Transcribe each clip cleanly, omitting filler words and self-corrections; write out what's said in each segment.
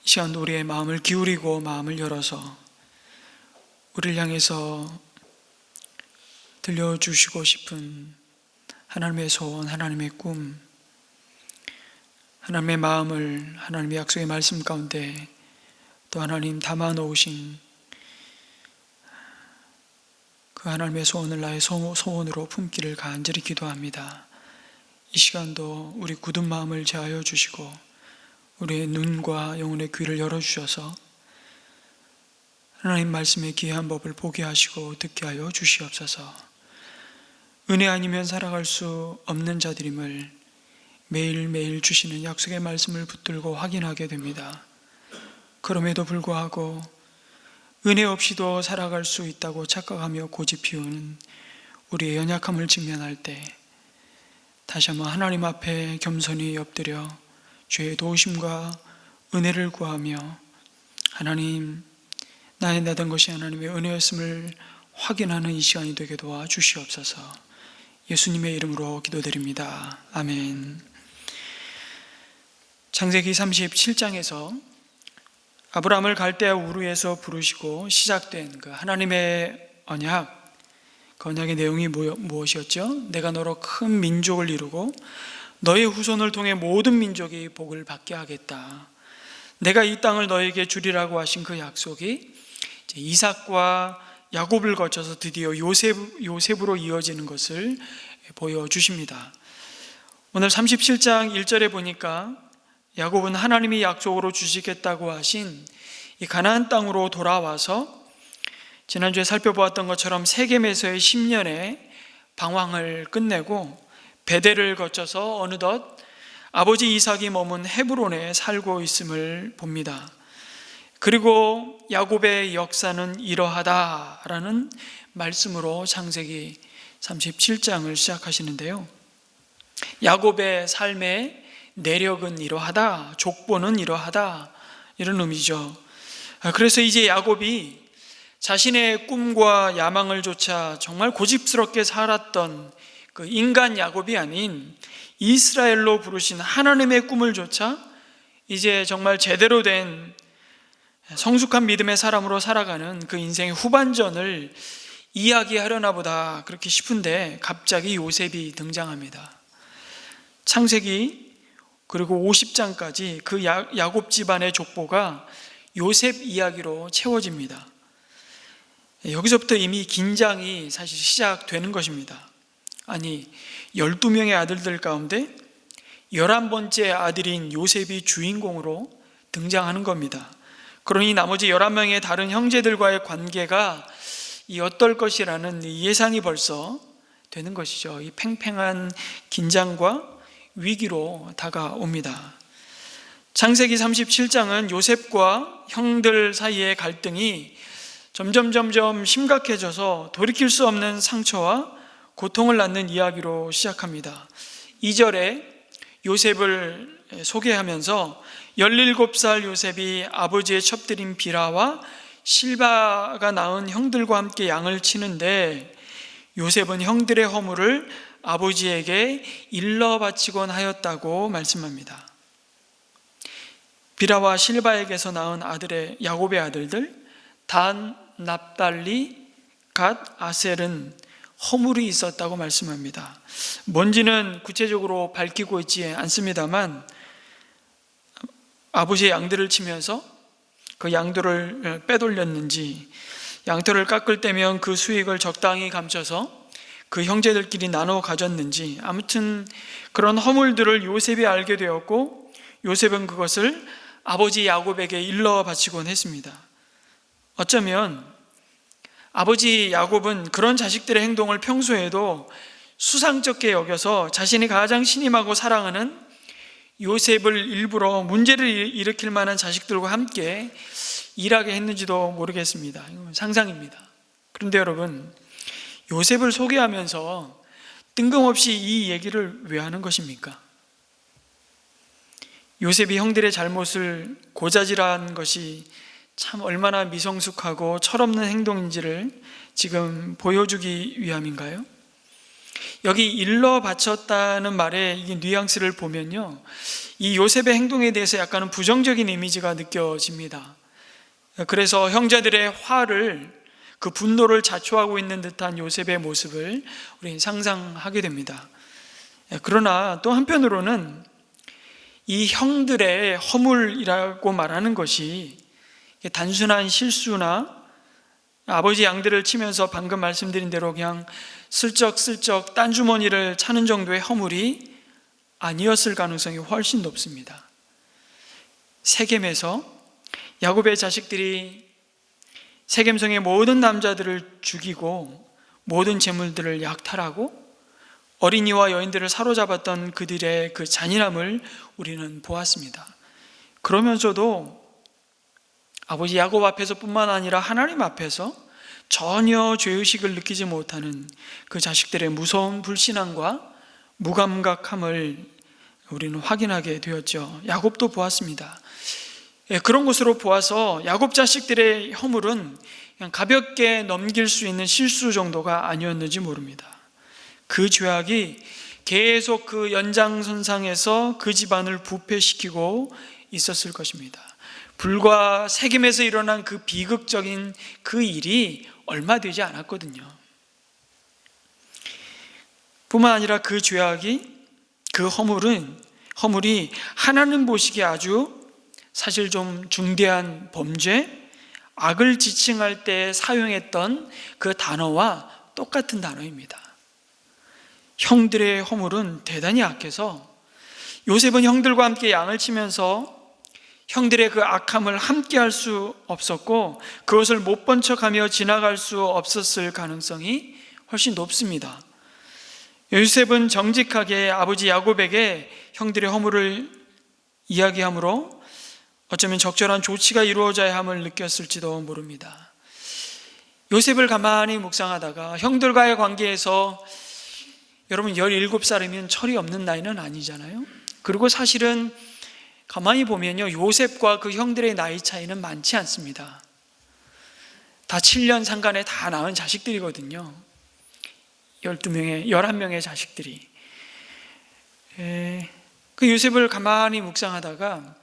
이 시간도 우리의 마음을 기울이고 마음을 열어서 우리를 향해서 들려주시고 싶은 하나님의 소원, 하나님의 꿈, 하나님의 마음을 하나님의 약속의 말씀 가운데 또 하나님 담아 놓으신 그 하나님의 소원을 나의 소원으로 품기를 간절히 기도합니다. 이 시간도 우리 굳은 마음을 제하여 주시고 우리의 눈과 영혼의 귀를 열어주셔서 하나님 말씀의 귀한 법을 보게 하시고 듣게 하여 주시옵소서. 은혜 아니면 살아갈 수 없는 자들임을 매일매일 주시는 약속의 말씀을 붙들고 확인하게 됩니다. 그럼에도 불구하고 은혜 없이도 살아갈 수 있다고 착각하며 고집 피우는 우리의 연약함을 직면할 때 다시 한번 하나님 앞에 겸손히 엎드려 주의 도우심과 은혜를 구하며 하나님, 나의 나던 것이 하나님의 은혜였음을 확인하는 이 시간이 되게 도와주시옵소서. 예수님의 이름으로 기도드립니다. 아멘. 창세기 37장에서 아브라함을 갈대아 우르에서 부르시고 시작된 그 하나님의 언약, 그 언약의 내용이 무엇이었죠? 내가 너로 큰 민족을 이루고 너의 후손을 통해 모든 민족이 복을 받게 하겠다. 내가 이 땅을 너에게 주리라고 하신 그 약속이 이삭과 야곱을 거쳐서 드디어 요셉으로 이어지는 것을 보여주십니다. 오늘 37장 1절에 보니까 야곱은 하나님이 약속으로 주시겠다고 하신 이 가나안 땅으로 돌아와서 지난주에 살펴보았던 것처럼 세겜에서의 10년의 방황을 끝내고 베델을 거쳐서 어느덧 아버지 이삭이 머문 헤브론에 살고 있음을 봅니다. 그리고 야곱의 역사는 이러하다라는 말씀으로 창세기 37장을 시작하시는데요. 야곱의 삶의 내력은 이러하다, 족보는 이러하다, 이런 의미죠. 그래서 이제 야곱이 자신의 꿈과 야망을 조차 정말 고집스럽게 살았던 그 인간 야곱이 아닌 이스라엘로 부르신 하나님의 꿈을 조차 이제 정말 제대로 된 성숙한 믿음의 사람으로 살아가는 그 인생의 후반전을 이야기하려나 보다 그렇게 싶은데 갑자기 요셉이 등장합니다. 창세기 그리고 50장까지 그 야곱 집안의 족보가 요셉 이야기로 채워집니다. 여기서부터 이미 긴장이 사실 시작되는 것입니다. 아니, 12명의 아들들 가운데 11번째 아들인 요셉이 주인공으로 등장하는 겁니다. 그러니 나머지 11명의 다른 형제들과의 관계가 어떨 것이라는 예상이 벌써 되는 것이죠. 이 팽팽한 긴장과 위기로 다가옵니다. 창세기 37장은 요셉과 형들 사이의 갈등이 점점 심각해져서 돌이킬 수 없는 상처와 고통을 낳는 이야기로 시작합니다. 2절에 요셉을 소개하면서 17살 요셉이 아버지의 첩들인 비라와 실바가 낳은 형들과 함께 양을 치는데 요셉은 형들의 허물을 아버지에게 일러 바치곤 하였다고 말씀합니다. 비라와 실바에게서 낳은 야곱의 아들들 단, 납달리, 갓, 아셀은 허물이 있었다고 말씀합니다. 뭔지는 구체적으로 밝히고 있지 않습니다만 아버지의 양들을 치면서 그 양들을 빼돌렸는지 양털을 깎을 때면 그 수익을 적당히 감춰서 그 형제들끼리 나눠 가졌는지 아무튼 그런 허물들을 요셉이 알게 되었고 요셉은 그것을 아버지 야곱에게 일러 바치곤 했습니다. 어쩌면 아버지 야곱은 그런 자식들의 행동을 평소에도 수상쩍게 여겨서 자신이 가장 신임하고 사랑하는 요셉을 일부러 문제를 일으킬 만한 자식들과 함께 일하게 했는지도 모르겠습니다. 이건 상상입니다. 그런데 여러분, 요셉을 소개하면서 뜬금없이 이 얘기를 왜 하는 것입니까? 요셉이 형들의 잘못을 고자질한 것이 참 얼마나 미성숙하고 철없는 행동인지를 지금 보여주기 위함인가요? 여기 일러 바쳤다는 말의 이 뉘앙스를 보면요, 이 요셉의 행동에 대해서 약간은 부정적인 이미지가 느껴집니다. 그래서 형제들의 화를, 그 분노를 자초하고 있는 듯한 요셉의 모습을 우리 상상하게 됩니다. 그러나 또 한편으로는 이 형들의 허물이라고 말하는 것이 단순한 실수나 아버지 양들을 치면서 방금 말씀드린 대로 그냥 슬쩍슬쩍 딴주머니를 차는 정도의 허물이 아니었을 가능성이 훨씬 높습니다. 세겜에서 야곱의 자식들이 세겜성의 모든 남자들을 죽이고 모든 재물들을 약탈하고 어린이와 여인들을 사로잡았던 그들의 그 잔인함을 우리는 보았습니다. 그러면서도 아버지 야곱 앞에서 뿐만 아니라 하나님 앞에서 전혀 죄의식을 느끼지 못하는 그 자식들의 무서운 불신앙과 무감각함을 우리는 확인하게 되었죠. 야곱도 보았습니다. 그런 것으로 보아서 야곱 자식들의 허물은 그냥 가볍게 넘길 수 있는 실수 정도가 아니었는지 모릅니다. 그 죄악이 계속 그 연장선상에서 그 집안을 부패시키고 있었을 것입니다. 불과 세겜에서 일어난 그 비극적인 그 일이 얼마 되지 않았거든요. 뿐만 아니라 그 죄악이, 그 허물이 하나님 보시기에 아주 사실 좀 중대한 범죄, 악을 지칭할 때 사용했던 그 단어와 똑같은 단어입니다. 형들의 허물은 대단히 악해서 요셉은 형들과 함께 양을 치면서 형들의 그 악함을 함께 할 수 없었고 그것을 못 본 척하며 지나갈 수 없었을 가능성이 훨씬 높습니다. 요셉은 정직하게 아버지 야곱에게 형들의 허물을 이야기하므로 어쩌면 적절한 조치가 이루어져야 함을 느꼈을지도 모릅니다. 요셉을 가만히 묵상하다가 형들과의 관계에서 여러분 17살이면 철이 없는 나이는 아니잖아요. 그리고 사실은 가만히 보면요, 요셉과 그 형들의 나이 차이는 많지 않습니다. 다 7년 상간에 다 낳은 자식들이거든요. 11명의 자식들이. 그 요셉을 가만히 묵상하다가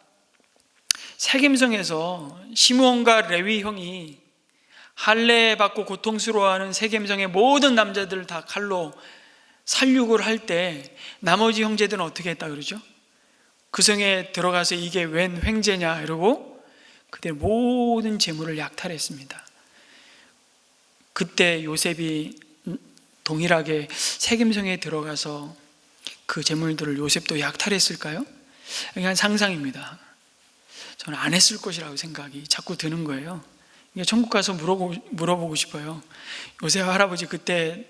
세겜성에서 시므온과 레위 형이 할례받고 고통스러워하는 세겜성의 모든 남자들을 다 칼로 살육을 할 때 나머지 형제들은 어떻게 했다 그러죠? 그 성에 들어가서 이게 웬 횡재냐 이러고 그때 모든 재물을 약탈했습니다. 그때 요셉이 동일하게 세겜성에 들어가서 그 재물들을 요셉도 약탈했을까요? 그냥 상상입니다. 저는 안 했을 것이라고 생각이 자꾸 드는 거예요. 천국 가서 물어보고 싶어요. 요셉 할아버지 그때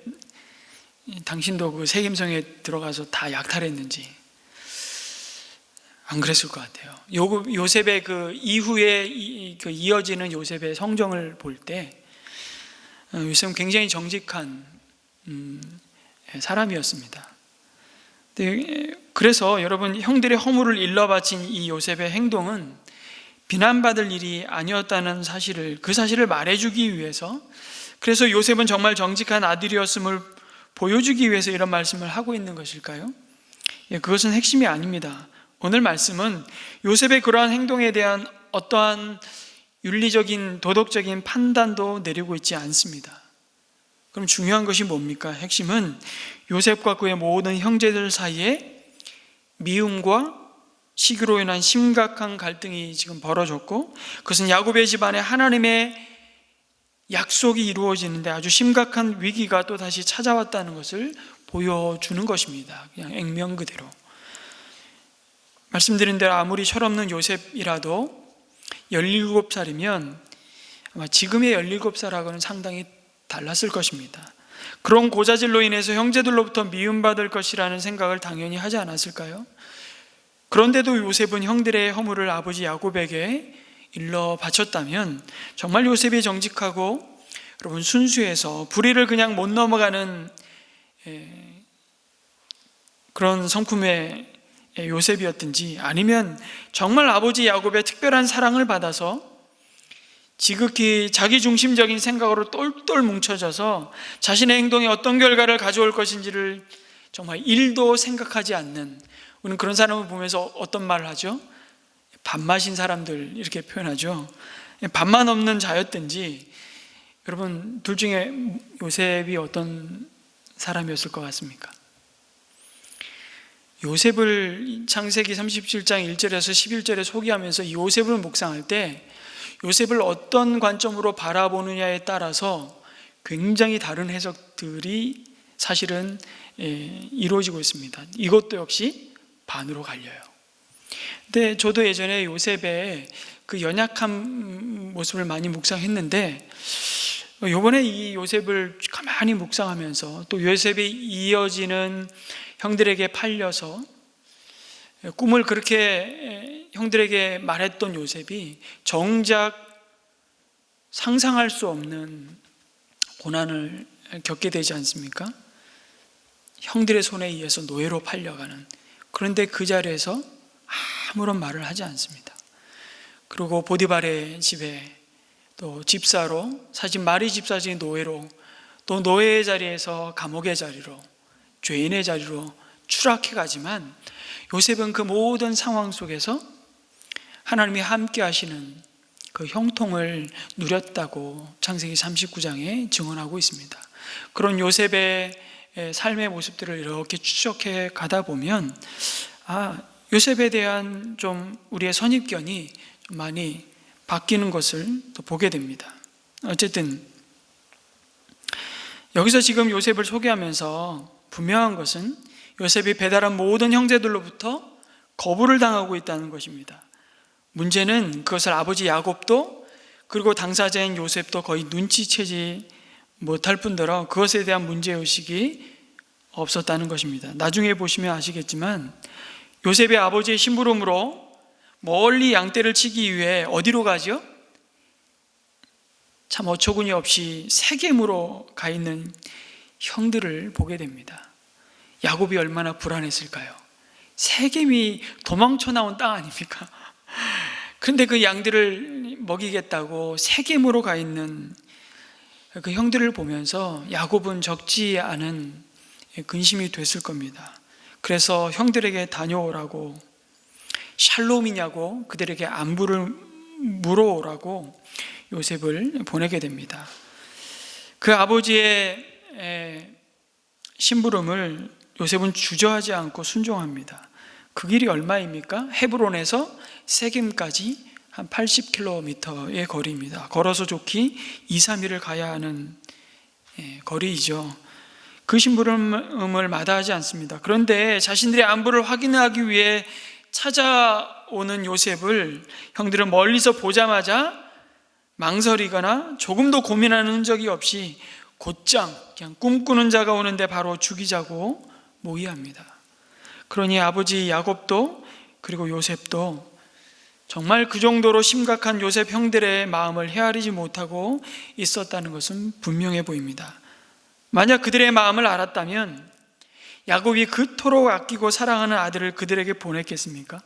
당신도 그 세겜성에 들어가서 다 약탈했는지. 안 그랬을 것 같아요. 요셉의 그 이후에 이어지는 요셉의 성정을 볼 때 요셉은 굉장히 정직한 사람이었습니다. 그래서 여러분, 형들의 허물을 일러바친 이 요셉의 행동은 비난받을 일이 아니었다는 그 사실을 말해주기 위해서, 그래서 요셉은 정말 정직한 아들이었음을 보여주기 위해서 이런 말씀을 하고 있는 것일까요? 그것은 핵심이 아닙니다. 오늘 말씀은 요셉의 그러한 행동에 대한 어떠한 윤리적인 도덕적인 판단도 내리고 있지 않습니다. 그럼 중요한 것이 뭡니까? 핵심은 요셉과 그의 모든 형제들 사이에 미움과 시기로 인한 심각한 갈등이 지금 벌어졌고, 그것은 야곱의 집안에 하나님의 약속이 이루어지는데 아주 심각한 위기가 또 다시 찾아왔다는 것을 보여주는 것입니다. 그냥 액면 그대로. 말씀드린 대로 아무리 철없는 요셉이라도 17살이면 아마 지금의 17살하고는 상당히 달랐을 것입니다. 그런 고자질로 인해서 형제들로부터 미움받을 것이라는 생각을 당연히 하지 않았을까요? 그런데도 요셉은 형들의 허물을 아버지 야곱에게 일러 바쳤다면 정말 요셉이 정직하고 여러분 순수해서 불의를 그냥 못 넘어가는 그런 성품의 요셉이었든지, 아니면 정말 아버지 야곱의 특별한 사랑을 받아서 지극히 자기중심적인 생각으로 똘똘 뭉쳐져서 자신의 행동에 어떤 결과를 가져올 것인지를 정말 1도 생각하지 않는, 우리는 그런 사람을 보면서 어떤 말을 하죠? 밥맛인 사람들 이렇게 표현하죠. 밥만 없는 자였든지. 여러분, 둘 중에 요셉이 어떤 사람이었을 것 같습니까? 요셉을 창세기 37장 1절에서 11절에 소개하면서 요셉을 묵상할 때 요셉을 어떤 관점으로 바라보느냐에 따라서 굉장히 다른 해석들이 사실은 이루어지고 있습니다. 이것도 역시 반으로 갈려요. 근데 저도 예전에 요셉의 그 연약한 모습을 많이 묵상했는데, 이번에 이 요셉을 가만히 묵상하면서 또 요셉이 이어지는 형들에게 팔려서 꿈을 그렇게 형들에게 말했던 요셉이 정작 상상할 수 없는 고난을 겪게 되지 않습니까? 형들의 손에 의해서 노예로 팔려가는. 그런데 그 자리에서 아무런 말을 하지 않습니다. 그리고 보디발의 집에 또 집사로, 사실 마리 집사지 노예로, 또 노예의 자리에서 감옥의 자리로, 죄인의 자리로 추락해 가지만 요셉은 그 모든 상황 속에서 하나님이 함께 하시는 그 형통을 누렸다고 창세기 39장에 증언하고 있습니다. 그런 요셉의 삶의 모습들을 이렇게 추적해 가다 보면 요셉에 대한 좀 우리의 선입견이 좀 많이 바뀌는 것을 또 보게 됩니다. 어쨌든 여기서 지금 요셉을 소개하면서 분명한 것은 요셉이 배달한 모든 형제들로부터 거부를 당하고 있다는 것입니다. 문제는 그것을 아버지 야곱도 그리고 당사자인 요셉도 거의 눈치채지 못할 뿐더러 그것에 대한 문제의식이 없었다는 것입니다. 나중에 보시면 아시겠지만 요셉의 아버지의 심부름으로 멀리 양떼를 치기 위해 어디로 가죠? 참 어처구니 없이 세겜으로 가 있는 형들을 보게 됩니다. 야곱이 얼마나 불안했을까요? 세겜이 도망쳐 나온 땅 아닙니까? 그런데 그 양들을 먹이겠다고 세겜으로 가 있는 그 형들을 보면서 야곱은 적지 않은 근심이 됐을 겁니다. 그래서 형들에게 다녀오라고, 샬롬이냐고 그들에게 안부를 물어오라고 요셉을 보내게 됩니다. 그 아버지의 심부름을 요셉은 주저하지 않고 순종합니다. 그 길이 얼마입니까? 헤브론에서 세겜까지 한 80km의 거리입니다. 걸어서 좋기 2, 3일을 가야 하는 거리이죠. 그 심부름을 마다하지 않습니다. 그런데 자신들의 안부를 확인하기 위해 찾아오는 요셉을 형들은 멀리서 보자마자 망설이거나 조금도 고민하는 흔적이 없이 곧장 그냥 꿈꾸는 자가 오는데 바로 죽이자고 모의합니다. 그러니 아버지 야곱도 그리고 요셉도 정말 그 정도로 심각한 요셉 형들의 마음을 헤아리지 못하고 있었다는 것은 분명해 보입니다. 만약 그들의 마음을 알았다면 야곱이 그토록 아끼고 사랑하는 아들을 그들에게 보냈겠습니까?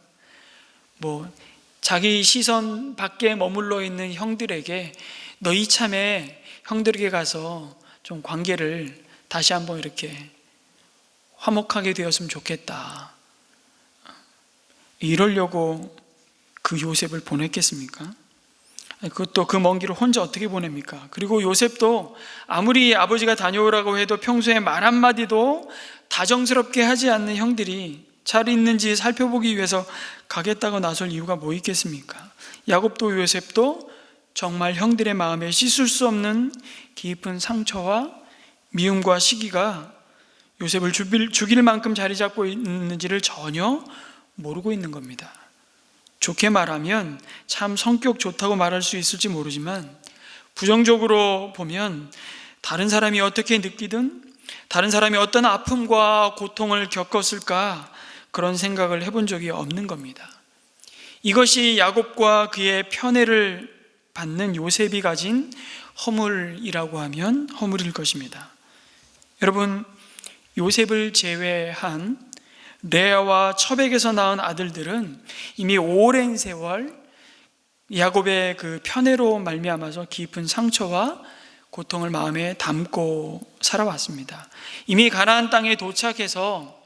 자기 시선 밖에 머물러 있는 형들에게 너 이참에 형들에게 가서 좀 관계를 다시 한번 이렇게 화목하게 되었으면 좋겠다, 이러려고 그 요셉을 보냈겠습니까? 그것도 그 먼 길을 혼자 어떻게 보냅니까? 그리고 요셉도 아무리 아버지가 다녀오라고 해도 평소에 말 한마디도 다정스럽게 하지 않는 형들이 잘 있는지 살펴보기 위해서 가겠다고 나설 이유가 뭐 있겠습니까? 야곱도 요셉도 정말 형들의 마음에 씻을 수 없는 깊은 상처와 미움과 시기가 요셉을 죽일 만큼 자리 잡고 있는지를 전혀 모르고 있는 겁니다. 좋게 말하면 참 성격 좋다고 말할 수 있을지 모르지만 부정적으로 보면 다른 사람이 어떻게 느끼든 다른 사람이 어떤 아픔과 고통을 겪었을까 그런 생각을 해본 적이 없는 겁니다. 이것이 야곱과 그의 편애를 받는 요셉이 가진 허물이라고 하면 허물일 것입니다. 여러분, 요셉을 제외한 레아와 첩에게서 낳은 아들들은 이미 오랜 세월 야곱의 그 편애로 말미암아서 깊은 상처와 고통을 마음에 담고 살아왔습니다. 이미 가나안 땅에 도착해서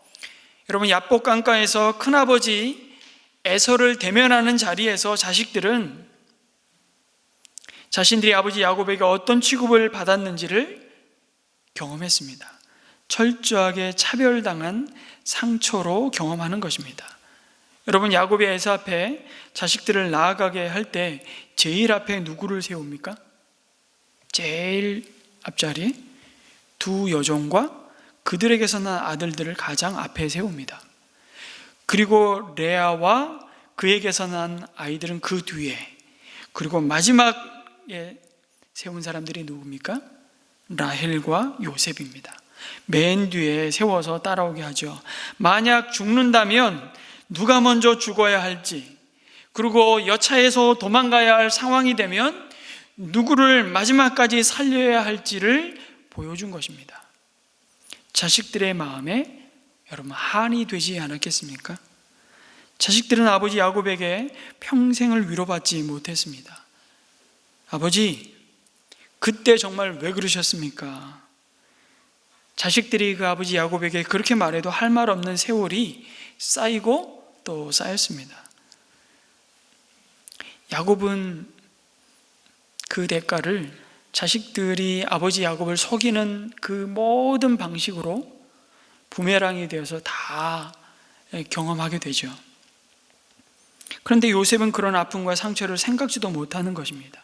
여러분 야복 강가에서 큰아버지 에서를 대면하는 자리에서 자식들은 자신들이 아버지 야곱에게 어떤 취급을 받았는지를 경험했습니다. 철저하게 차별당한 상처로 경험하는 것입니다. 여러분, 야곱이 에서 앞에 자식들을 나아가게 할 때 제일 앞에 누구를 세웁니까? 제일 앞자리 두 여종과 그들에게서 난 아들들을 가장 앞에 세웁니다. 그리고 레아와 그에게서 난 아이들은 그 뒤에, 그리고 마지막에 세운 사람들이 누굽니까? 라헬과 요셉입니다. 맨 뒤에 세워서 따라오게 하죠. 만약 죽는다면 누가 먼저 죽어야 할지, 그리고 여차해서 도망가야 할 상황이 되면 누구를 마지막까지 살려야 할지를 보여준 것입니다. 자식들의 마음에 여러분 한이 되지 않았겠습니까? 자식들은 아버지 야곱에게 평생을 위로받지 못했습니다. 아버지, 그때 정말 왜 그러셨습니까? 자식들이 그 아버지 야곱에게 그렇게 말해도 할 말 없는 세월이 쌓이고 또 쌓였습니다. 야곱은 그 대가를 자식들이 아버지 야곱을 속이는 그 모든 방식으로 부메랑이 되어서 다 경험하게 되죠. 그런데 요셉은 그런 아픔과 상처를 생각지도 못하는 것입니다.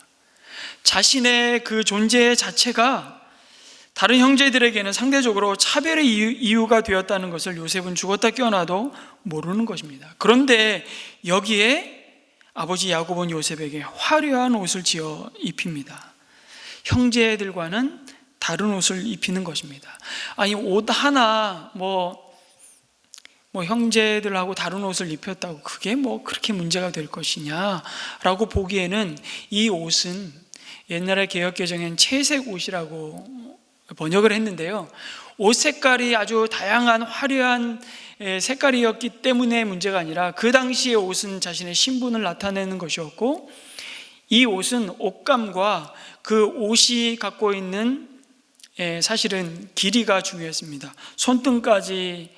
자신의 그 존재 자체가 다른 형제들에게는 상대적으로 차별의 이유가 되었다는 것을 요셉은 죽었다 깨어나도 모르는 것입니다. 그런데 여기에 아버지 야곱은 요셉에게 화려한 옷을 지어 입힙니다. 형제들과는 다른 옷을 입히는 것입니다. 아니, 옷 하나 뭐 형제들하고 다른 옷을 입혔다고 그게 뭐 그렇게 문제가 될 것이냐라고 보기에는 이 옷은 옛날에 개역개정엔 채색 옷이라고 번역을 했는데요, 옷 색깔이 아주 다양한 화려한 색깔이었기 때문에 문제가 아니라 그 당시의 옷은 자신의 신분을 나타내는 것이었고, 이 옷은 옷감과 그 옷이 갖고 있는 사실은 길이가 중요했습니다. 손등까지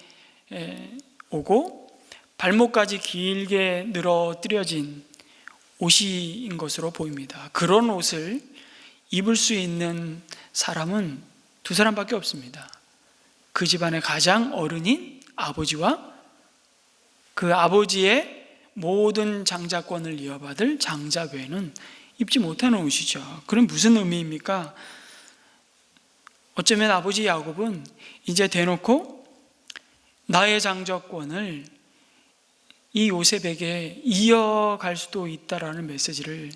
오고 발목까지 길게 늘어뜨려진 옷인 것으로 보입니다. 그런 옷을 입을 수 있는 사람은 두 사람밖에 없습니다. 그 집안의 가장 어른인 아버지와 그 아버지의 모든 장자권을 이어받을 장자 외에는 입지 못하는 옷이죠. 그럼 무슨 의미입니까? 어쩌면 아버지 야곱은 이제 대놓고 나의 장자권을 이 요셉에게 이어갈 수도 있다라는 메시지를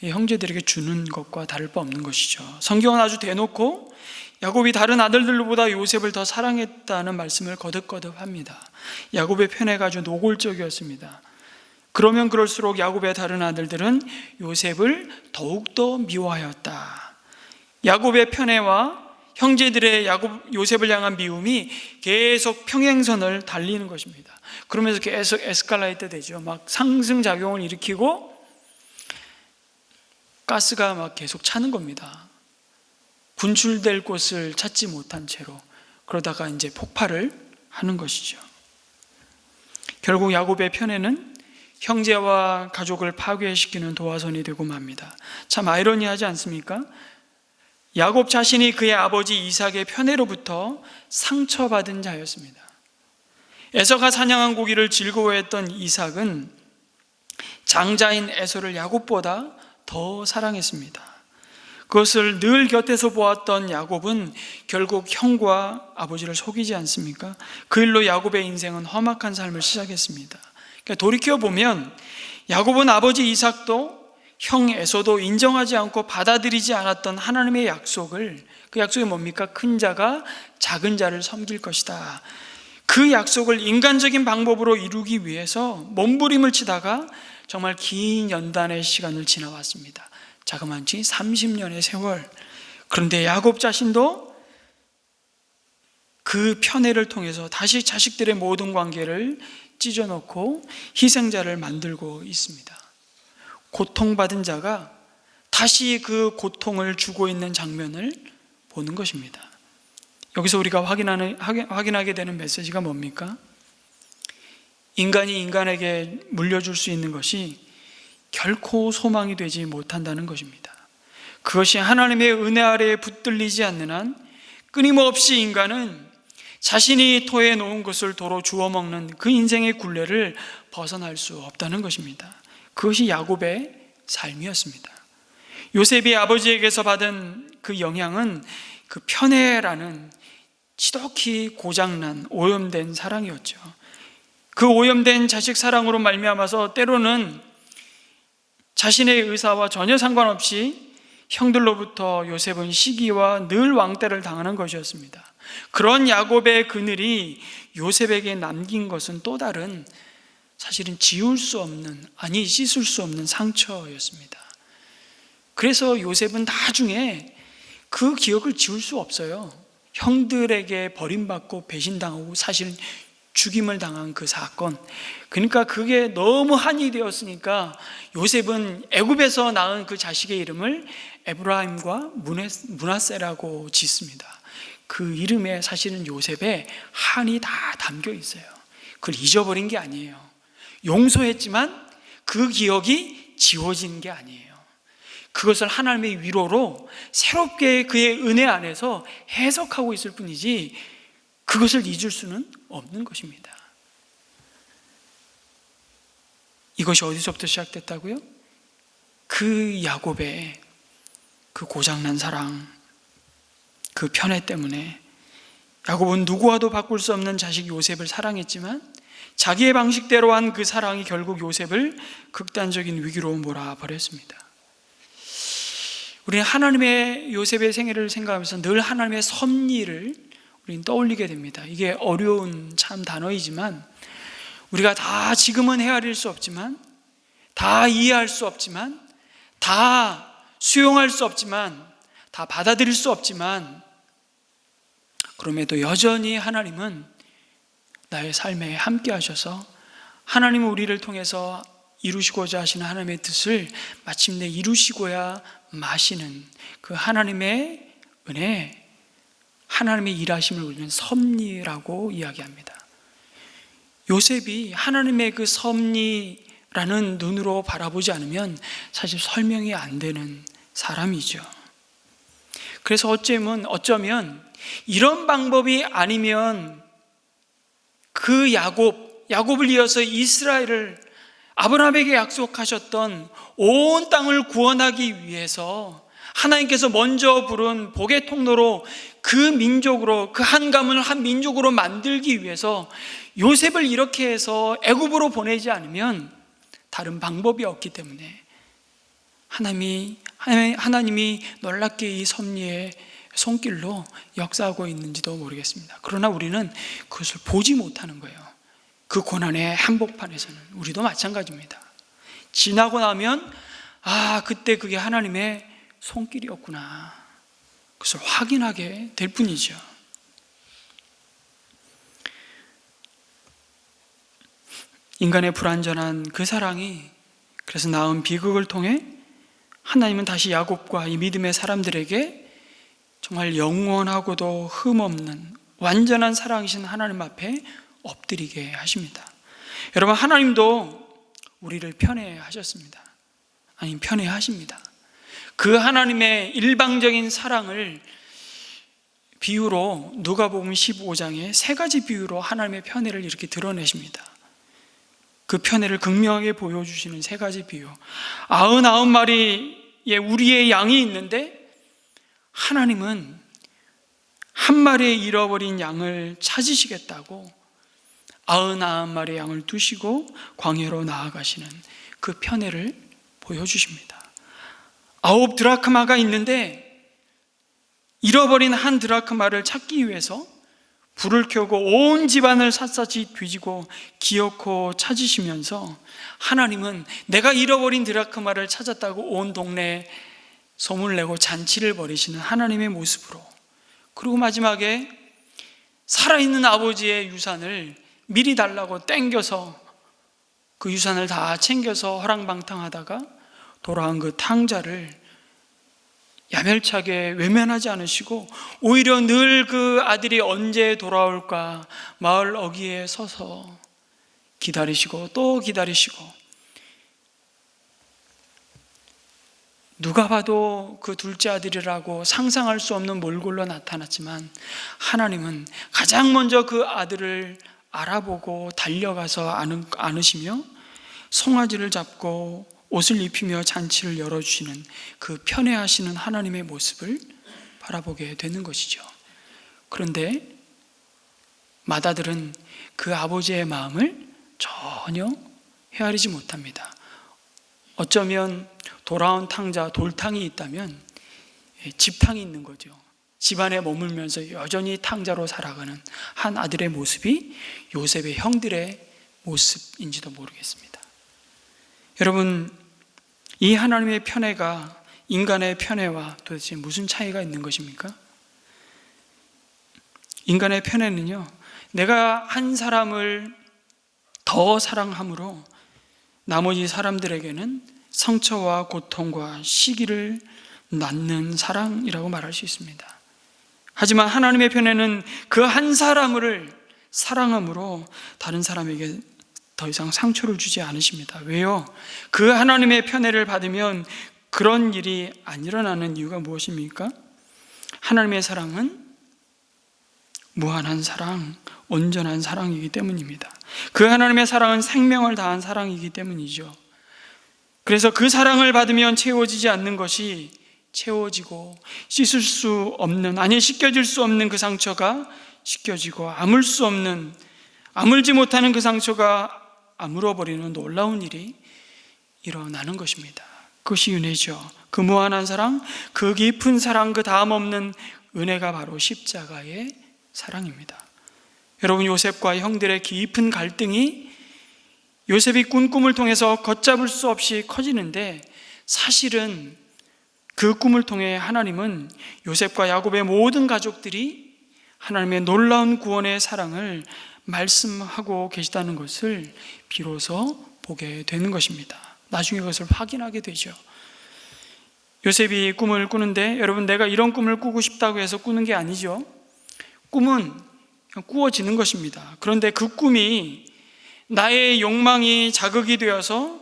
형제들에게 주는 것과 다를 바 없는 것이죠. 성경은 아주 대놓고 야곱이 다른 아들들보다 요셉을 더 사랑했다는 말씀을 거듭거듭 합니다. 야곱의 편애가 아주 노골적이었습니다. 그러면 그럴수록 야곱의 다른 아들들은 요셉을 더욱더 미워하였다. 야곱의 편애와 형제들의 요셉을 향한 미움이 계속 평행선을 달리는 것입니다. 그러면서 계속 에스컬레이트 되죠. 막 상승작용을 일으키고 가스가 막 계속 차는 겁니다. 분출될 곳을 찾지 못한 채로 그러다가 이제 폭발을 하는 것이죠. 결국 야곱의 편애는 형제와 가족을 파괴시키는 도화선이 되고 맙니다. 참 아이러니하지 않습니까? 야곱 자신이 그의 아버지 이삭의 편애로부터 상처받은 자였습니다. 에서가 사냥한 고기를 즐거워했던 이삭은 장자인 에서를 야곱보다 더 사랑했습니다. 그것을 늘 곁에서 보았던 야곱은 결국 형과 아버지를 속이지 않습니까? 그 일로 야곱의 인생은 험악한 삶을 시작했습니다. 그러니까 돌이켜보면 야곱은 아버지 이삭도 형 에서도 인정하지 않고 받아들이지 않았던 하나님의 약속을, 그 약속이 뭡니까? 큰 자가 작은 자를 섬길 것이다. 그 약속을 인간적인 방법으로 이루기 위해서 몸부림을 치다가 정말 긴 연단의 시간을 지나왔습니다. 자그마치 30년의 세월. 그런데 야곱 자신도 그 편애를 통해서 다시 자식들의 모든 관계를 찢어놓고 희생자를 만들고 있습니다. 고통받은 자가 다시 그 고통을 주고 있는 장면을 보는 것입니다. 여기서 우리가 확인하게 되는 메시지가 뭡니까? 인간이 인간에게 물려줄 수 있는 것이 결코 소망이 되지 못한다는 것입니다. 그것이 하나님의 은혜 아래에 붙들리지 않는 한 끊임없이 인간은 자신이 토해 놓은 것을 도로 주워 먹는 그 인생의 굴레를 벗어날 수 없다는 것입니다. 그것이 야곱의 삶이었습니다. 요셉이 아버지에게서 받은 그 영향은 그 편애라는 지독히 고장난 오염된 사랑이었죠. 그 오염된 자식 사랑으로 말미암아서 때로는 자신의 의사와 전혀 상관없이 형들로부터 요셉은 시기와 늘 왕따를 당하는 것이었습니다. 그런 야곱의 그늘이 요셉에게 남긴 것은 또 다른, 사실은 지울 수 없는, 아니 씻을 수 없는 상처였습니다. 그래서 요셉은 나중에 그 기억을 지울 수 없어요. 형들에게 버림받고 배신당하고 사실 죽임을 당한 그 사건, 그러니까 그게 너무 한이 되었으니까 요셉은 애굽에서 낳은 그 자식의 이름을 에브라임과 므낫세라고 짓습니다. 그 이름에 사실은 요셉의 한이 다 담겨 있어요. 그걸 잊어버린 게 아니에요. 용서했지만 그 기억이 지워지는 게 아니에요. 그것을 하나님의 위로로 새롭게 그의 은혜 안에서 해석하고 있을 뿐이지 그것을 잊을 수는 없는 것입니다. 이것이 어디서부터 시작됐다고요? 그 야곱의 그 고장난 사랑, 그 편애 때문에 야곱은 누구와도 바꿀 수 없는 자식 요셉을 사랑했지만 자기의 방식대로 한 그 사랑이 결국 요셉을 극단적인 위기로 몰아버렸습니다. 우리는 하나님의 요셉의 생애를 생각하면서 늘 하나님의 섭리를 우리는 떠올리게 됩니다. 이게 어려운 참 단어이지만 우리가 다 지금은 헤아릴 수 없지만, 다 이해할 수 없지만, 다 수용할 수 없지만, 다 받아들일 수 없지만, 그럼에도 여전히 하나님은 나의 삶에 함께 하셔서 하나님은 우리를 통해서 이루시고자 하시는 하나님의 뜻을 마침내 이루시고야 마시는 그 하나님의 은혜, 하나님의 일하심을 우리는 섭리라고 이야기합니다. 요셉이 하나님의 그 섭리라는 눈으로 바라보지 않으면 사실 설명이 안 되는 사람이죠. 그래서 어쩌면 이런 방법이 아니면 그 야곱을 이어서 이스라엘을, 아브라함에게 약속하셨던 온 땅을 구원하기 위해서 하나님께서 먼저 부른 복의 통로로 그 민족으로, 그 한 가문을 한 민족으로 만들기 위해서 요셉을 이렇게 해서 애굽으로 보내지 않으면 다른 방법이 없기 때문에 하나님이 놀랍게 이 섭리의 손길로 역사하고 있는지도 모르겠습니다. 그러나 우리는 그것을 보지 못하는 거예요. 그 고난의 한복판에서는 우리도 마찬가지입니다. 지나고 나면 그때 그게 하나님의 손길이었구나, 그것을 확인하게 될 뿐이죠. 인간의 불완전한 그 사랑이 그래서 낳은 비극을 통해 하나님은 다시 야곱과 이 믿음의 사람들에게 정말 영원하고도 흠없는 완전한 사랑이신 하나님 앞에 엎드리게 하십니다. 여러분, 하나님도 우리를 편애하셨습니다. 아니, 편애하십니다. 그 하나님의 일방적인 사랑을 비유로 누가복음 15장에 세 가지 비유로 하나님의 편애를 이렇게 드러내십니다. 그 편애를 극명하게 보여주시는 세 가지 비유. 99마리의 우리의 양이 있는데 하나님은 한 마리의 잃어버린 양을 찾으시겠다고 99마리의 양을 두시고 광야로 나아가시는 그 편애를 보여주십니다. 9 드라크마가 있는데 잃어버린 한 드라크마를 찾기 위해서 불을 켜고 온 집안을 샅샅이 뒤지고 기어코 찾으시면서 하나님은 내가 잃어버린 드라크마를 찾았다고 온 동네에 소문을 내고 잔치를 벌이시는 하나님의 모습으로, 그리고 마지막에 살아있는 아버지의 유산을 미리 달라고 땡겨서 그 유산을 다 챙겨서 허랑방탕하다가 돌아온 그 탕자를 야멸차게 외면하지 않으시고 오히려 늘 그 아들이 언제 돌아올까 마을 어귀에 서서 기다리시고 또 기다리시고, 누가 봐도 그 둘째 아들이라고 상상할 수 없는 몰골로 나타났지만 하나님은 가장 먼저 그 아들을 알아보고 달려가서 안으시며 송아지를 잡고 옷을 입히며 잔치를 열어주시는 그 편애하시는 하나님의 모습을 바라보게 되는 것이죠. 그런데 맏아들은 그 아버지의 마음을 전혀 헤아리지 못합니다. 어쩌면 돌아온 탕자, 돌탕이 있다면 집탕이 있는 거죠. 집안에 머물면서 여전히 탕자로 살아가는 한 아들의 모습이 요셉의 형들의 모습인지도 모르겠습니다. 여러분, 이 하나님의 편애가 인간의 편애와 도대체 무슨 차이가 있는 것입니까? 인간의 편애는요, 내가 한 사람을 더 사랑함으로 나머지 사람들에게는 상처와 고통과 시기를 낳는 사랑이라고 말할 수 있습니다. 하지만 하나님의 편애는 그 한 사람을 사랑함으로 다른 사람에게 더 이상 상처를 주지 않으십니다. 왜요? 그 하나님의 편애를 받으면 그런 일이 안 일어나는 이유가 무엇입니까? 하나님의 사랑은 무한한 사랑, 온전한 사랑이기 때문입니다. 그 하나님의 사랑은 생명을 다한 사랑이기 때문이죠. 그래서 그 사랑을 받으면 채워지지 않는 것이 채워지고 씻을 수 없는, 아니 씻겨질 수 없는 그 상처가 씻겨지고 아물지 못하는 그 상처가 아물어버리는 놀라운 일이 일어나는 것입니다. 그것이 은혜죠. 그 무한한 사랑, 그 깊은 사랑, 그 다음 없는 은혜가 바로 십자가의 사랑입니다. 여러분, 요셉과 형들의 깊은 갈등이 요셉이 꾼 꿈을 통해서 걷잡을 수 없이 커지는데, 사실은 그 꿈을 통해 하나님은 요셉과 야곱의 모든 가족들이 하나님의 놀라운 구원의 사랑을 말씀하고 계시다는 것을 비로소 보게 되는 것입니다. 나중에 그것을 확인하게 되죠. 요셉이 꿈을 꾸는데, 여러분, 내가 이런 꿈을 꾸고 싶다고 해서 꾸는 게 아니죠. 꿈은 그냥 꾸어지는 것입니다. 그런데 그 꿈이 나의 욕망이 자극이 되어서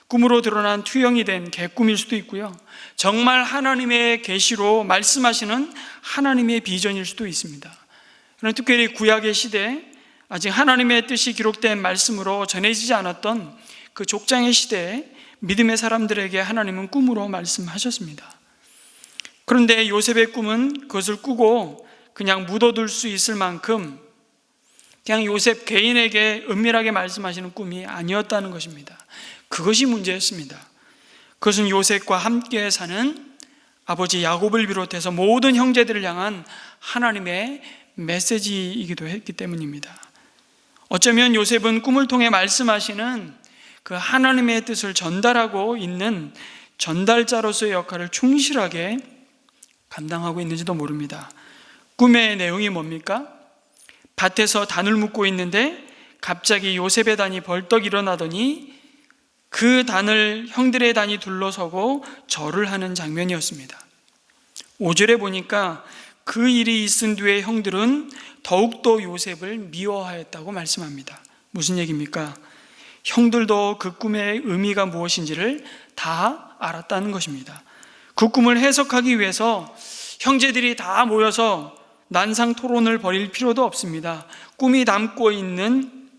꿈으로 드러난 투영이 된 개꿈일 수도 있고요, 정말 하나님의 계시로 말씀하시는 하나님의 비전일 수도 있습니다. 그런데 특별히 구약의 시대에 아직 하나님의 뜻이 기록된 말씀으로 전해지지 않았던 그 족장의 시대에 믿음의 사람들에게 하나님은 꿈으로 말씀하셨습니다. 그런데 요셉의 꿈은 그것을 꾸고 그냥 묻어둘 수 있을 만큼 그냥 요셉 개인에게 은밀하게 말씀하시는 꿈이 아니었다는 것입니다. 그것이 문제였습니다. 그것은 요셉과 함께 사는 아버지 야곱을 비롯해서 모든 형제들을 향한 하나님의 메시지이기도 했기 때문입니다. 어쩌면 요셉은 꿈을 통해 말씀하시는 그 하나님의 뜻을 전달하고 있는 전달자로서의 역할을 충실하게 감당하고 있는지도 모릅니다. 꿈의 내용이 뭡니까? 밭에서 단을 묶고 있는데 갑자기 요셉의 단이 벌떡 일어나더니 그 단을 형들의 단이 둘러서고 절을 하는 장면이었습니다. 5절에 보니까 그 일이 있은 뒤에 형들은 더욱더 요셉을 미워하였다고 말씀합니다. 무슨 얘기입니까? 형들도 그 꿈의 의미가 무엇인지를 다 알았다는 것입니다. 그 꿈을 해석하기 위해서 형제들이 다 모여서 난상 토론을 벌일 필요도 없습니다. 꿈이 담고 있는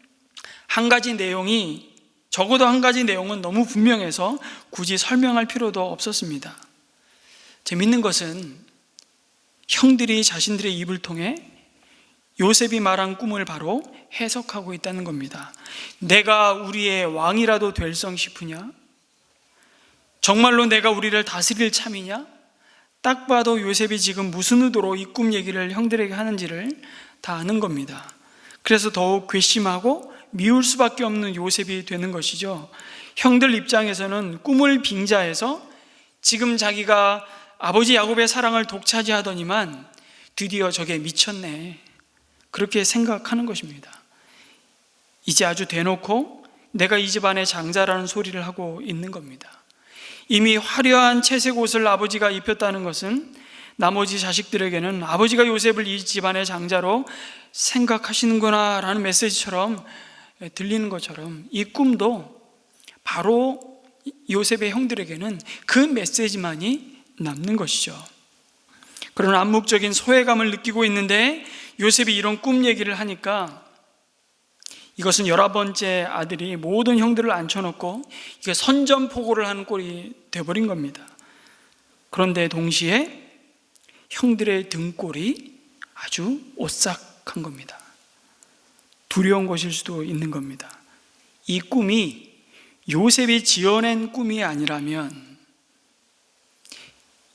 한 가지 내용이, 적어도 한 가지 내용은 너무 분명해서 굳이 설명할 필요도 없었습니다. 재밌는 것은 형들이 자신들의 입을 통해 요셉이 말한 꿈을 바로 해석하고 있다는 겁니다. 내가 우리의 왕이라도 될성 싶으냐? 정말로 내가 우리를 다스릴 참이냐? 딱 봐도 요셉이 지금 무슨 의도로 이 꿈 얘기를 형들에게 하는지를 다 아는 겁니다. 그래서 더욱 괘씸하고 미울 수밖에 없는 요셉이 되는 것이죠. 형들 입장에서는 꿈을 빙자해서 지금 자기가 아버지 야곱의 사랑을 독차지하더니만 드디어 저게 미쳤네, 그렇게 생각하는 것입니다. 이제 아주 대놓고 내가 이 집안의 장자라는 소리를 하고 있는 겁니다. 이미 화려한 채색 옷을 아버지가 입혔다는 것은 나머지 자식들에게는 아버지가 요셉을 이 집안의 장자로 생각하시는구나 라는 메시지처럼 들리는 것처럼, 이 꿈도 바로 요셉의 형들에게는 그 메시지만이 남는 것이죠. 그런 암묵적인 소외감을 느끼고 있는데 요셉이 이런 꿈 얘기를 하니까 이것은 11번째 아들이 모든 형들을 앉혀놓고 이게 선전포고를 하는 꼴이 돼버린 겁니다. 그런데 동시에 형들의 등골이 아주 오싹한 겁니다. 두려운 것일 수도 있는 겁니다. 이 꿈이 요셉이 지어낸 꿈이 아니라면,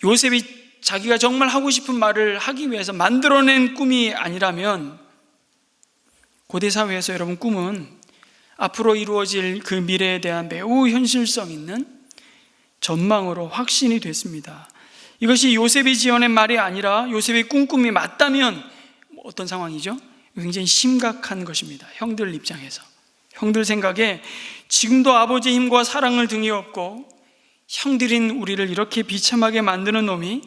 요셉이 자기가 정말 하고 싶은 말을 하기 위해서 만들어낸 꿈이 아니라면, 고대 사회에서 여러분, 꿈은 앞으로 이루어질 그 미래에 대한 매우 현실성 있는 전망으로 확신이 됐습니다. 이것이 요셉이 지어낸 말이 아니라 요셉의 꿈꿈이 맞다면 어떤 상황이죠? 굉장히 심각한 것입니다. 형들 입장에서, 형들 생각에 지금도 아버지의 힘과 사랑을 등에 업고 형들인 우리를 이렇게 비참하게 만드는 놈이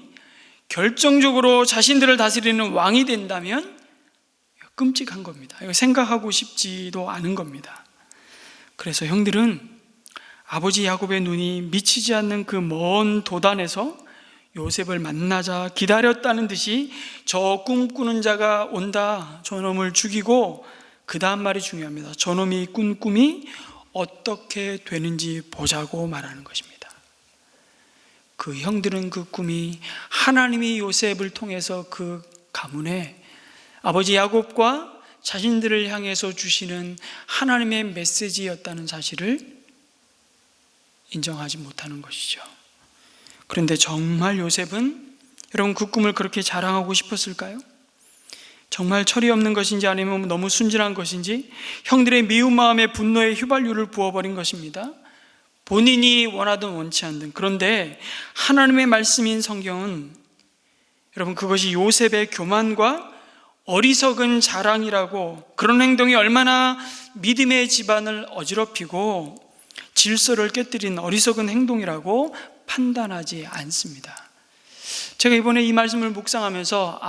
결정적으로 자신들을 다스리는 왕이 된다면 끔찍한 겁니다. 이거 생각하고 싶지도 않은 겁니다. 그래서 형들은 아버지 야곱의 눈이 미치지 않는 그 먼 도단에서 요셉을 만나자 기다렸다는 듯이 저 꿈꾸는 자가 온다, 저놈을 죽이고, 그 다음 말이 중요합니다. 저놈이 꾼 꿈이 어떻게 되는지 보자고 말하는 것입니다. 그 형들은 그 꿈이 하나님이 요셉을 통해서 그 가문에 아버지 야곱과 자신들을 향해서 주시는 하나님의 메시지였다는 사실을 인정하지 못하는 것이죠. 그런데 정말 요셉은 여러분 그 꿈을 그렇게 자랑하고 싶었을까요? 정말 철이 없는 것인지 아니면 너무 순진한 것인지 형들의 미운 마음에 분노의 휘발유를 부어버린 것입니다. 본인이 원하든 원치 않든. 그런데 하나님의 말씀인 성경은 여러분 그것이 요셉의 교만과 어리석은 자랑이라고, 그런 행동이 얼마나 믿음의 집안을 어지럽히고 질서를 깨뜨린 어리석은 행동이라고 판단하지 않습니다. 제가 이번에 이 말씀을 묵상하면서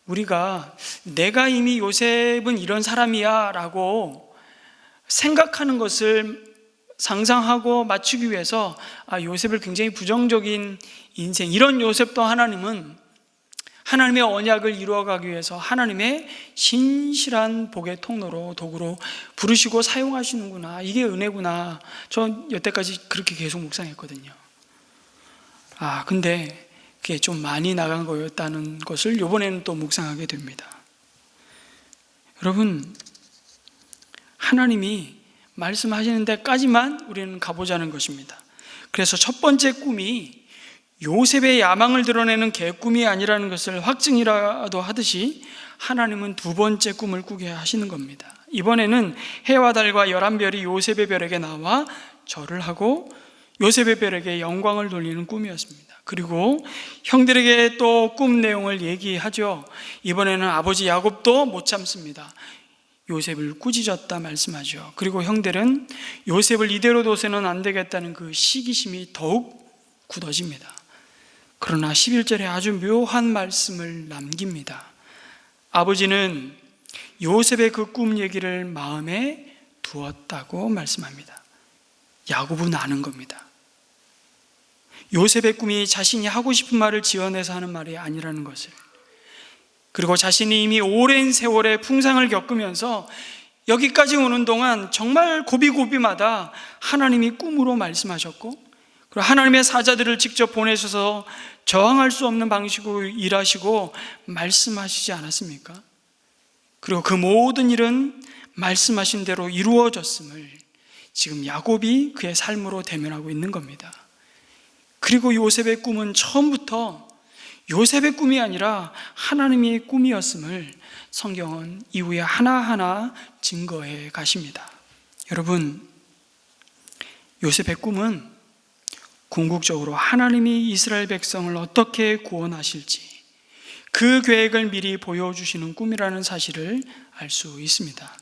우리가 내가 이미 요셉은 이런 사람이야 라고 생각하는 것을 상상하고 맞추기 위해서 요셉을 굉장히 부정적인 인생, 이런 요셉도 하나님은 하나님의 언약을 이루어가기 위해서 하나님의 신실한 복의 통로로, 도구로 부르시고 사용하시는구나, 이게 은혜구나, 전 여태까지 그렇게 계속 묵상했거든요. 근데 그게 좀 많이 나간 거였다는 것을 이번에는 또 묵상하게 됩니다. 여러분, 하나님이 말씀하시는 데까지만 우리는 가보자는 것입니다. 그래서 첫 번째 꿈이 요셉의 야망을 드러내는 개꿈이 아니라는 것을 확증이라도 하듯이 하나님은 두 번째 꿈을 꾸게 하시는 겁니다. 이번에는 해와 달과 11별이 요셉의 별에게 나와 절을 하고 요셉의 별에게 영광을 돌리는 꿈이었습니다. 그리고 형들에게 또 꿈 내용을 얘기하죠. 이번에는 아버지 야곱도 못 참습니다. 요셉을 꾸짖었다 말씀하죠. 그리고 형들은 요셉을 이대로 둬서는 안 되겠다는 그 시기심이 더욱 굳어집니다. 그러나 11절에 아주 묘한 말씀을 남깁니다. 아버지는 요셉의 그 꿈 얘기를 마음에 두었다고 말씀합니다. 야곱은 아는 겁니다. 요셉의 꿈이 자신이 하고 싶은 말을 지어내서 하는 말이 아니라는 것을, 그리고 자신이 이미 오랜 세월의 풍상을 겪으면서 여기까지 오는 동안 정말 고비고비마다 하나님이 꿈으로 말씀하셨고, 그리고 하나님의 사자들을 직접 보내셔서 저항할 수 없는 방식으로 일하시고 말씀하시지 않았습니까? 그리고 그 모든 일은 말씀하신 대로 이루어졌음을 지금 야곱이 그의 삶으로 대면하고 있는 겁니다. 그리고 요셉의 꿈은 처음부터 요셉의 꿈이 아니라 하나님의 꿈이었음을 성경은 이후에 하나하나 증거해 가십니다. 여러분, 요셉의 꿈은 궁극적으로 하나님이 이스라엘 백성을 어떻게 구원하실지 그 계획을 미리 보여주시는 꿈이라는 사실을 알 수 있습니다.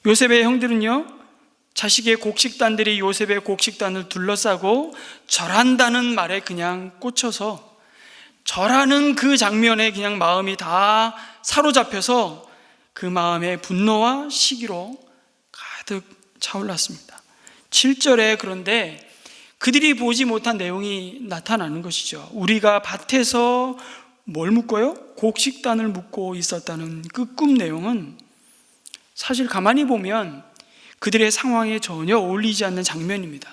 요셉의 형들은요, 자식의 곡식단들이 요셉의 곡식단을 둘러싸고 절한다는 말에 그냥 꽂혀서 절하는 그 장면에 그냥 마음이 다 사로잡혀서 그 마음의 분노와 시기로 가득 차올랐습니다. 7절에 그런데 그들이 보지 못한 내용이 나타나는 것이죠. 우리가 밭에서 뭘 묶어요? 곡식단을 묶고 있었다는 그 꿈 내용은 사실 가만히 보면 그들의 상황에 전혀 어울리지 않는 장면입니다.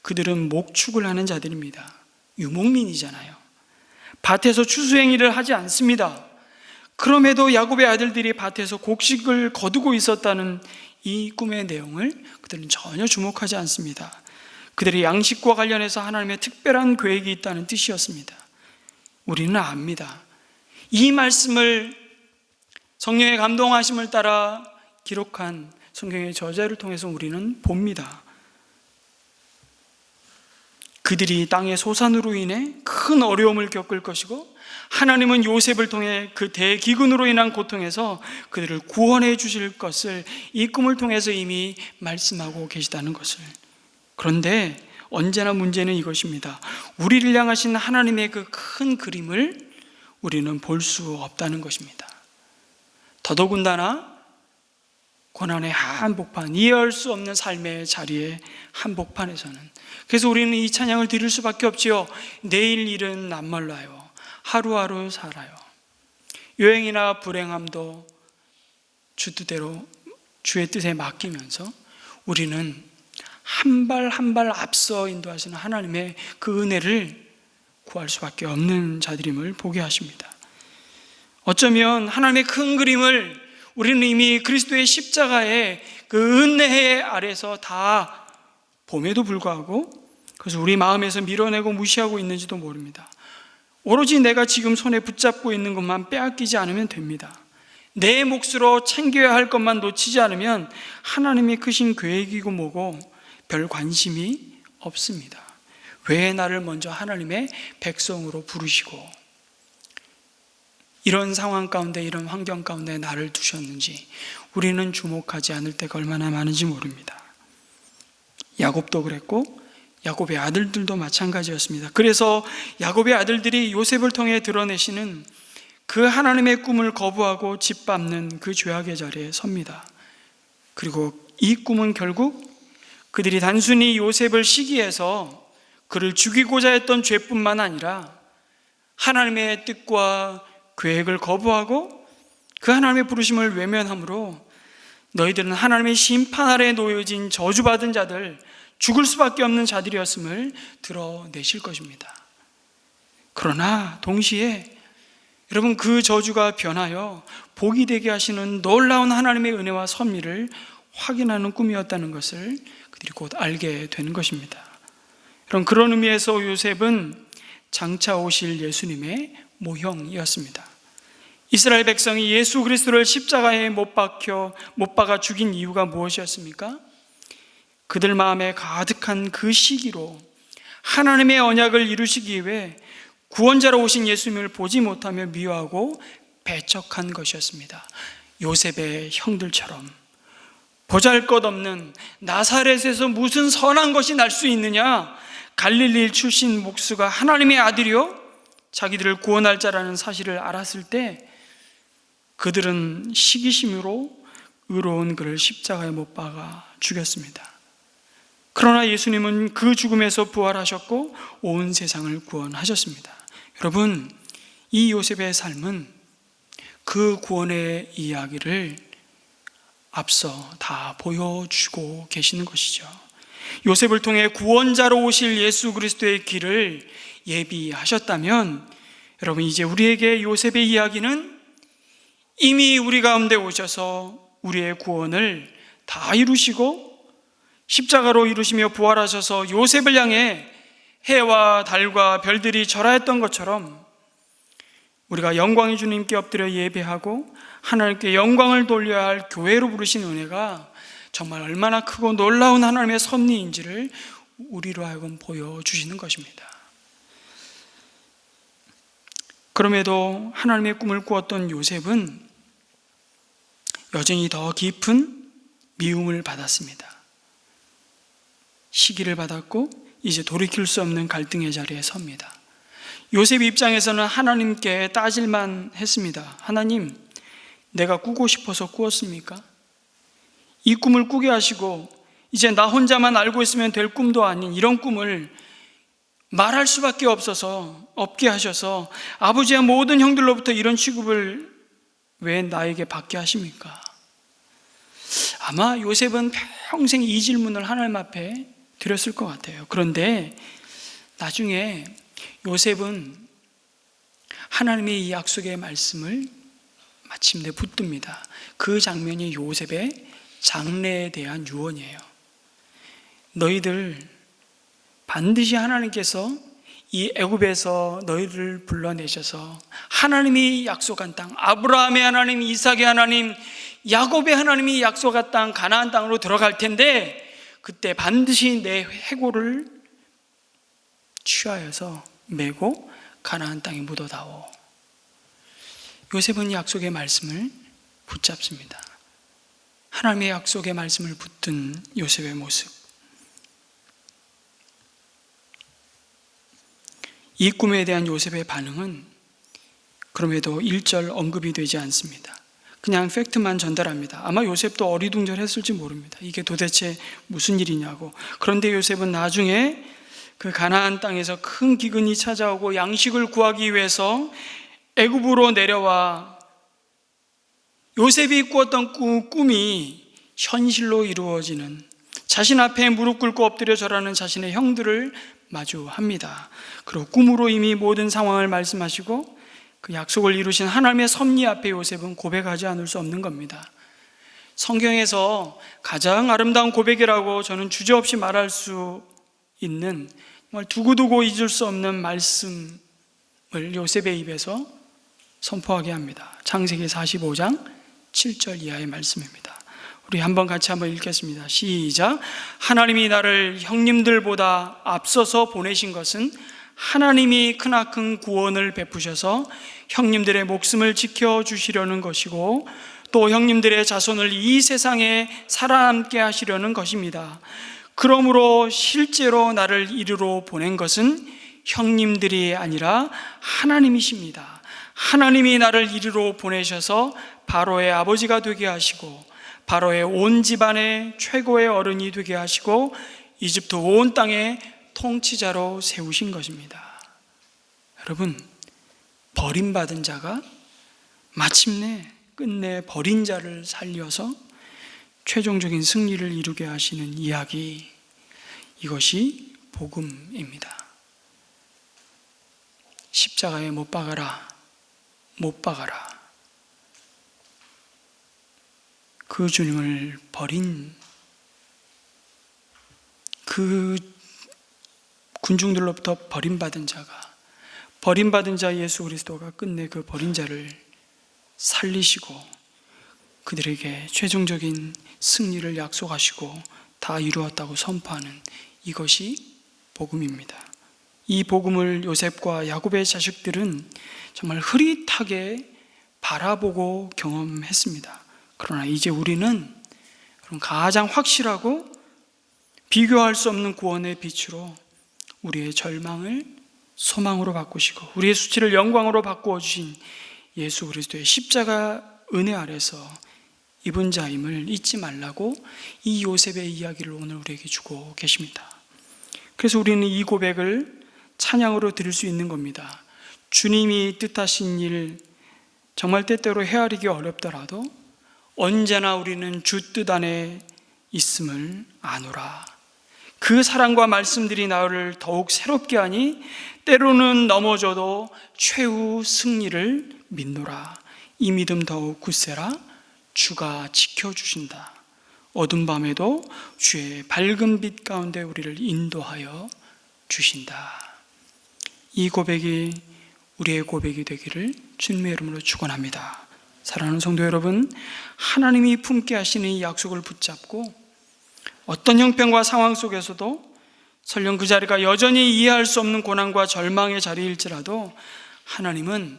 그들은 목축을 하는 자들입니다. 유목민이잖아요. 밭에서 추수행위를 하지 않습니다. 그럼에도 야곱의 아들들이 밭에서 곡식을 거두고 있었다는 이 꿈의 내용을 그들은 전혀 주목하지 않습니다. 그들의 양식과 관련해서 하나님의 특별한 계획이 있다는 뜻이었습니다. 우리는 압니다. 이 말씀을 성령의 감동하심을 따라 기록한 성경의 저자를 통해서 우리는 봅니다. 그들이 땅의 소산으로 인해 큰 어려움을 겪을 것이고 하나님은 요셉을 통해 그 대기근으로 인한 고통에서 그들을 구원해 주실 것을 이 꿈을 통해서 이미 말씀하고 계시다는 것을. 그런데 언제나 문제는 이것입니다. 우리를 향하신 하나님의 그 큰 그림을 우리는 볼 수 없다는 것입니다. 더더군다나 고난의 한복판, 이해할 수 없는 삶의 자리에 한복판에서는, 그래서 우리는 이 찬양을 드릴 수밖에 없지요. 내일 일은 낯말라요. 하루하루 살아요. 요행이나 불행함도 주 뜻대로 주의 뜻에 맡기면서 우리는 한 발 한 발 앞서 인도하시는 하나님의 그 은혜를 구할 수밖에 없는 자들임을 보게 하십니다. 어쩌면 하나님의 큰 그림을 우리는 이미 그리스도의 십자가의 그 은혜 아래서 다 봄에도 불구하고 그래서 우리 마음에서 밀어내고 무시하고 있는지도 모릅니다. 오로지 내가 지금 손에 붙잡고 있는 것만 빼앗기지 않으면 됩니다. 내 몫으로 챙겨야 할 것만 놓치지 않으면 하나님이 크신 계획이고 뭐고 별 관심이 없습니다. 왜 나를 먼저 하나님의 백성으로 부르시고 이런 상황 가운데, 이런 환경 가운데 나를 두셨는지 우리는 주목하지 않을 때가 얼마나 많은지 모릅니다. 야곱도 그랬고 야곱의 아들들도 마찬가지였습니다. 그래서 야곱의 아들들이 요셉을 통해 드러내시는 그 하나님의 꿈을 거부하고 짓밟는 그 죄악의 자리에 섭니다. 그리고 이 꿈은 결국 그들이 단순히 요셉을 시기해서 그를 죽이고자 했던 죄뿐만 아니라 하나님의 뜻과 계획을 거부하고 그 하나님의 부르심을 외면함으로 너희들은 하나님의 심판 아래에 놓여진 저주받은 자들, 죽을 수밖에 없는 자들이었음을 드러내실 것입니다. 그러나 동시에 여러분, 그 저주가 변하여 복이 되게 하시는 놀라운 하나님의 은혜와 섭리를 확인하는 꿈이었다는 것을 그들이 곧 알게 되는 것입니다. 여러분, 그런 의미에서 요셉은 장차 오실 예수님의 모형이었습니다. 이스라엘 백성이 예수 그리스도를 십자가에 못 박아 죽인 이유가 무엇이었습니까? 그들 마음에 가득한 그 시기로 하나님의 언약을 이루시기 위해 구원자로 오신 예수님을 보지 못하며 미워하고 배척한 것이었습니다. 요셉의 형들처럼 보잘것없는 나사렛에서 무슨 선한 것이 날 수 있느냐, 갈릴리 출신 목수가 하나님의 아들이요 자기들을 구원할 자라는 사실을 알았을 때 그들은 시기심으로 의로운 그를 십자가에 못 박아 죽였습니다. 그러나 예수님은 그 죽음에서 부활하셨고 온 세상을 구원하셨습니다. 여러분, 이 요셉의 삶은 그 구원의 이야기를 앞서 다 보여주고 계시는 것이죠. 요셉을 통해 구원자로 오실 예수 그리스도의 길을 예비하셨다면 여러분, 이제 우리에게 요셉의 이야기는 이미 우리 가운데 오셔서 우리의 구원을 다 이루시고 십자가로 이루시며 부활하셔서 요셉을 향해 해와 달과 별들이 절하였던 것처럼 우리가 영광의 주님께 엎드려 예배하고 하나님께 영광을 돌려야 할 교회로 부르신 은혜가 정말 얼마나 크고 놀라운 하나님의 섭리인지를 우리로 하여금 보여주시는 것입니다. 그럼에도 하나님의 꿈을 꾸었던 요셉은 여전히 더 깊은 미움을 받았습니다. 시기를 받았고 이제 돌이킬 수 없는 갈등의 자리에 섭니다. 요셉 입장에서는 하나님께 따질만 했습니다. 하나님, 내가 꾸고 싶어서 꾸었습니까? 이 꿈을 꾸게 하시고 이제 나 혼자만 알고 있으면 될 꿈도 아닌 이런 꿈을 말할 수밖에 없게 하셔서 아버지의 모든 형들로부터 이런 취급을 왜 나에게 받게 하십니까? 아마 요셉은 평생 이 질문을 하나님 앞에 드렸을 것 같아요. 그런데 나중에 요셉은 하나님의 이 약속의 말씀을 마침내 붙듭니다. 그 장면이 요셉의 장래에 대한 유언이에요. 너희들 반드시 하나님께서 이 애굽에서 너희를 불러내셔서 하나님이 약속한 땅, 아브라함의 하나님, 이삭의 하나님, 야곱의 하나님이 약속한 땅 가나안 땅으로 들어갈 텐데 그때 반드시 내 해골을 취하여서 메고 가나안 땅에 묻어다오. 요셉은 약속의 말씀을 붙잡습니다. 하나님의 약속의 말씀을 붙든 요셉의 모습, 이 꿈에 대한 요셉의 반응은 그럼에도 1절 언급이 되지 않습니다. 그냥 팩트만 전달합니다. 아마 요셉도 어리둥절했을지 모릅니다. 이게 도대체 무슨 일이냐고. 그런데 요셉은 나중에 그 가나안 땅에서 큰 기근이 찾아오고 양식을 구하기 위해서 애굽으로 내려와 요셉이 꾸었던 꿈이 현실로 이루어지는, 자신 앞에 무릎 꿇고 엎드려 절하는 자신의 형들을 마주합니다. 그리고 꿈으로 이미 모든 상황을 말씀하시고 그 약속을 이루신 하나님의 섭리 앞에 요셉은 고백하지 않을 수 없는 겁니다. 성경에서 가장 아름다운 고백이라고 저는 주저없이 말할 수 있는, 정말 두고두고 잊을 수 없는 말씀을 요셉의 입에서 선포하게 합니다. 창세기 45장 7절 이하의 말씀입니다. 우리 같이 한번 읽겠습니다. 시작. 하나님이 나를 형님들보다 앞서서 보내신 것은 하나님이 크나큰 구원을 베푸셔서 형님들의 목숨을 지켜주시려는 것이고 또 형님들의 자손을 이 세상에 살아남게 하시려는 것입니다. 그러므로 실제로 나를 이리로 보낸 것은 형님들이 아니라 하나님이십니다. 하나님이 나를 이리로 보내셔서 바로의 아버지가 되게 하시고 바로의 온 집안의 최고의 어른이 되게 하시고 이집트 온 땅의 통치자로 세우신 것입니다. 여러분, 버림받은 자가 마침내 끝내 버린 자를 살려서 최종적인 승리를 이루게 하시는 이야기, 이것이 복음입니다. 십자가에 못 박아라, 못 박아라. 그 주님을 버린 그 군중들로부터 버림받은 자 예수 그리스도가 끝내 그 버린 자를 살리시고 그들에게 최종적인 승리를 약속하시고 다 이루었다고 선포하는, 이것이 복음입니다. 이 복음을 요셉과 야곱의 자식들은 정말 흐릿하게 바라보고 경험했습니다. 그러나 이제 우리는 가장 확실하고 비교할 수 없는 구원의 빛으로 우리의 절망을 소망으로 바꾸시고 우리의 수치를 영광으로 바꾸어 주신 예수 그리스도의 십자가 은혜 아래서 입은 자임을 잊지 말라고 이 요셉의 이야기를 오늘 우리에게 주고 계십니다. 그래서 우리는 이 고백을 찬양으로 드릴 수 있는 겁니다. 주님이 뜻하신 일 정말 때때로 헤아리기 어렵더라도 언제나 우리는 주 뜻 안에 있음을 아노라. 그 사랑과 말씀들이 나를 더욱 새롭게 하니 때로는 넘어져도 최후 승리를 믿노라. 이 믿음 더욱 굳세라. 주가 지켜주신다. 어두운 밤에도 주의 밝은 빛 가운데 우리를 인도하여 주신다. 이 고백이 우리의 고백이 되기를 주님의 이름으로 축원합니다. 사랑하는 성도 여러분, 하나님이 품게 하시는 이 약속을 붙잡고 어떤 형편과 상황 속에서도 설령 그 자리가 여전히 이해할 수 없는 고난과 절망의 자리일지라도 하나님은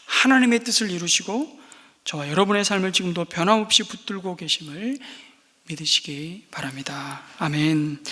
하나님의 뜻을 이루시고 저와 여러분의 삶을 지금도 변함없이 붙들고 계심을 믿으시기 바랍니다. 아멘.